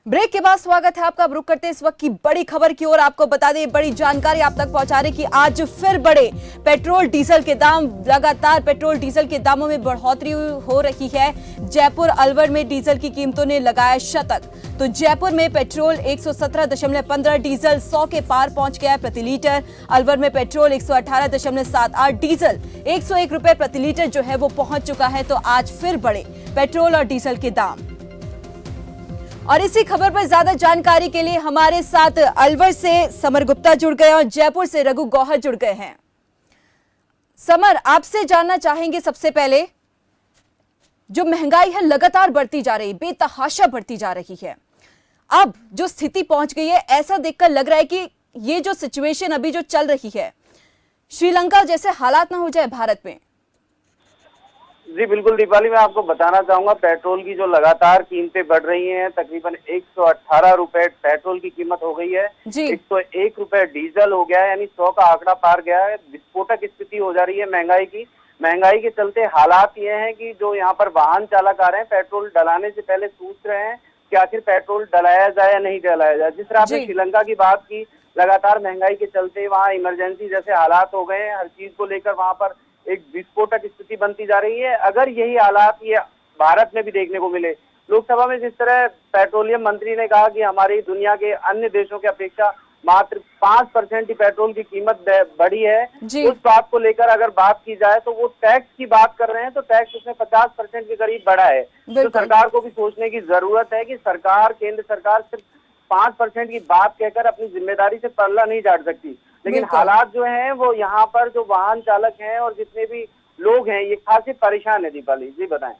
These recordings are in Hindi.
ब्रेक के बाद स्वागत है आपका। रुक करते इस वक्त की बड़ी खबर की ओर। आपको बता दें, बड़ी जानकारी आप तक पहुंचा रहे कि आज फिर बढ़े पेट्रोल डीजल के दाम। लगातार पेट्रोल डीजल के दामों में बढ़ोतरी हो रही है। जयपुर अलवर में डीजल की कीमतों ने लगाया शतक। तो जयपुर में पेट्रोल 117.15, डीजल 100 के पार पहुंच गया है प्रति लीटर। अलवर में पेट्रोल 118.78, डीजल 101 रुपए प्रति लीटर जो है वो पहुंच चुका है। तो आज फिर बढ़े पेट्रोल और डीजल के दाम। और इसी खबर पर ज्यादा जानकारी के लिए हमारे साथ अलवर से समर गुप्ता जुड़ गए और जयपुर से रघु गौहर जुड़ गए हैं। समर, आपसे जानना चाहेंगे सबसे पहले, जो महंगाई है लगातार बढ़ती जा रही, बेतहाशा बढ़ती जा रही है। अब जो स्थिति पहुंच गई है, ऐसा देखकर लग रहा है कि ये जो सिचुएशन अभी जो चल रही है, श्रीलंका जैसे हालात ना हो जाए भारत में। जी बिल्कुल दीपाली, मैं आपको बताना चाहूंगा, पेट्रोल की जो लगातार कीमतें बढ़ रही हैं, तकरीबन 118 रुपए पेट्रोल की कीमत हो गई है, 101 रुपए डीजल हो गया है, यानी 100 का आंकड़ा पार गया है। विस्फोटक स्थिति हो जा रही है महंगाई के चलते। हालात ये हैं कि जो यहाँ पर वाहन चालक आ रहे हैं, पेट्रोल डलाने से पहले सोच रहे हैं कि आखिर पेट्रोल डलाया जाए या नहीं डलाया जाए। जिस तरह आपने श्रीलंका की बात की, लगातार महंगाई के चलते वहाँ इमरजेंसी जैसे हालात हो गए हैं, हर चीज को लेकर वहाँ पर एक विस्फोटक स्थिति बनती जा रही है। अगर यही हालात ये भारत में भी देखने को मिले, लोकसभा में जिस तरह पेट्रोलियम मंत्री ने कहा कि हमारी दुनिया के अन्य देशों की अपेक्षा मात्र 5% ही पेट्रोल की कीमत बढ़ी है, उस बात को लेकर अगर बात की जाए तो वो टैक्स की बात कर रहे हैं, तो टैक्स उसमें 50% के करीब बढ़ा है। तो सरकार को भी सोचने की जरूरत है कि केंद्र सरकार सिर्फ 5% की बात कहकर अपनी जिम्मेदारी से पल्ला नहीं झाड़ सकती। लेकिन हालात जो हैं वो यहाँ पर जो वाहन चालक हैं और जितने भी लोग हैं, ये खासी परेशान है। दीपाली जी बताएं।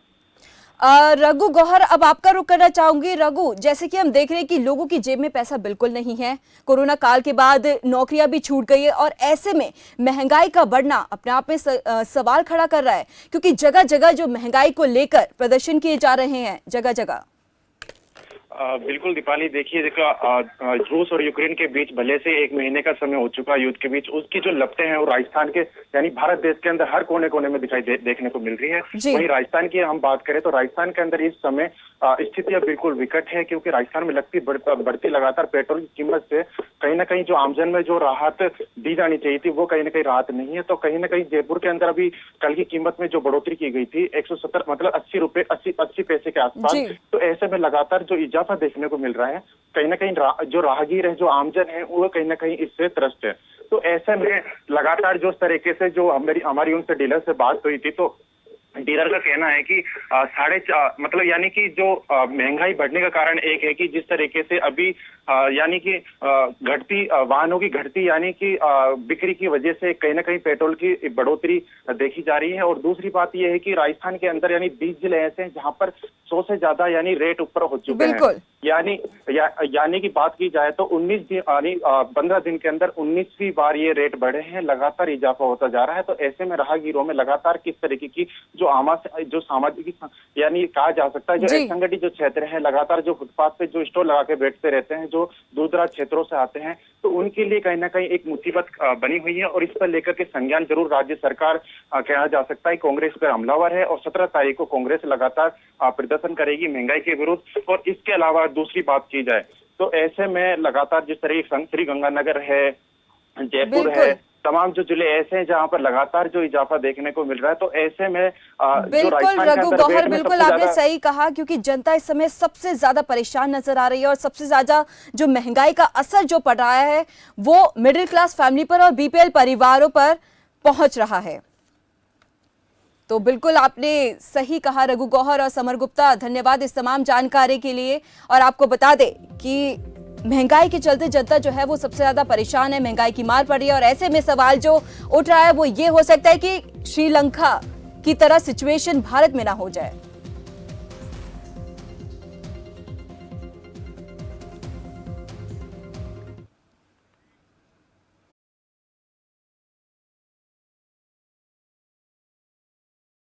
रघु गौहर, अब आपका रुख करना चाहूंगी। रघु, जैसे कि हम देख रहे हैं कि लोगों की जेब में पैसा बिल्कुल नहीं है, कोरोना काल के बाद नौकरियां भी छूट गई है, और ऐसे में महंगाई का बढ़ना अपने आप में सवाल खड़ा कर रहा है, क्योंकि जगह जगह जो महंगाई को लेकर प्रदर्शन किए जा रहे हैं जगह जगह। बिल्कुल दीपाली, देखिए रूस और यूक्रेन के बीच भले से 1 महीने का समय हो चुका युद्ध के बीच, उसकी जो लपटें हैं वो राजस्थान के यानी भारत देश के अंदर हर कोने कोने में देखने को मिल रही है। वहीं राजस्थान की हम बात करें तो राजस्थान के अंदर इस समय स्थितियां बिल्कुल विकट है, क्योंकि राजस्थान में बढ़ती लगातार पेट्रोल की कीमत से कहीं ना कहीं जो आमजन में जो राहत दी जानी चाहिए थी वो कहीं ना कहीं राहत नहीं है। तो कहीं ना कहीं जयपुर के अंदर अभी कल की कीमत में जो बढ़ोतरी की गई थी 170 मतलब 80 रुपए 80 पैसे के आसपास, तो ऐसे में लगातार जो इजाफा देखने को मिल रहा है, कहीं ना कहीं जो राहगीर है, जो आमजन है, वो कहीं ना कहीं इससे त्रस्त है। तो ऐसे में लगातार जो तरीके से जो हमारी उनसे डीलर से बात हुई थी, तो डीलर का कहना है कि मतलब यानी कि जो महंगाई बढ़ने का कारण एक है कि जिस तरीके से अभी यानी कि घटती वाहनों की घटती यानी कि बिक्री की वजह से कहीं ना कहीं पेट्रोल की बढ़ोतरी देखी जा रही है। और दूसरी बात यह है कि राजस्थान के अंदर यानी 20 जिले ऐसे हैं जहां पर 100 से ज्यादा यानी रेट ऊपर हो चुके हैं। यानी कि बात की जाए तो 15 दिन के अंदर 19वीं बार ये रेट बढ़े हैं, लगातार इजाफा होता जा रहा है। तो ऐसे में राहगीरों में लगातार किस तरीके की जो सामाजिक यानी कहा जा सकता है, जो असंगठित जो क्षेत्र है, लगातार जो फुटपाथ पे जो स्टॉल लगा के बैठते रहते हैं, जो दूर दराज क्षेत्रों से आते हैं, तो उनके लिए कहीं ना कहीं एक मुसीबत बनी हुई है। और इस पर लेकर के संज्ञान जरूर राज्य सरकार कहा जा सकता है, कांग्रेस पर हमलावर है और 17 तारीख को कांग्रेस लगातार प्रदर्शन करेगी महंगाई के विरुद्ध। और इसके अलावा दूसरी बात की जाए तो ऐसे में लगातार जिस तरह श्री गंगानगर है, जयपुर है, तमाम जो जिले ऐसे हैं जहां पर लगातार जो इजाफा देखने को मिल रहा है, तो ऐसे में बिल्कुल रघु गौहर, बिल्कुल आपने सही कहा, क्योंकि जनता इस समय सबसे ज्यादा परेशान नजर आ रही है और सबसे ज्यादा जो महंगाई का असर जो पड़ रहा है वो मिडिल क्लास फैमिली पर और बीपीएल परिवारों पर पहुंच रहा है। तो बिल्कुल आपने सही कहा रघु गौहर और समर गुप्ता, धन्यवाद इस तमाम जानकारी के लिए। और आपको बता दें कि महंगाई के चलते जनता जो है वो सबसे ज्यादा परेशान है, महंगाई की मार पड़ रही है, और ऐसे में सवाल जो उठ रहा है वो ये हो सकता है कि श्रीलंका की तरह सिचुएशन भारत में ना हो जाए।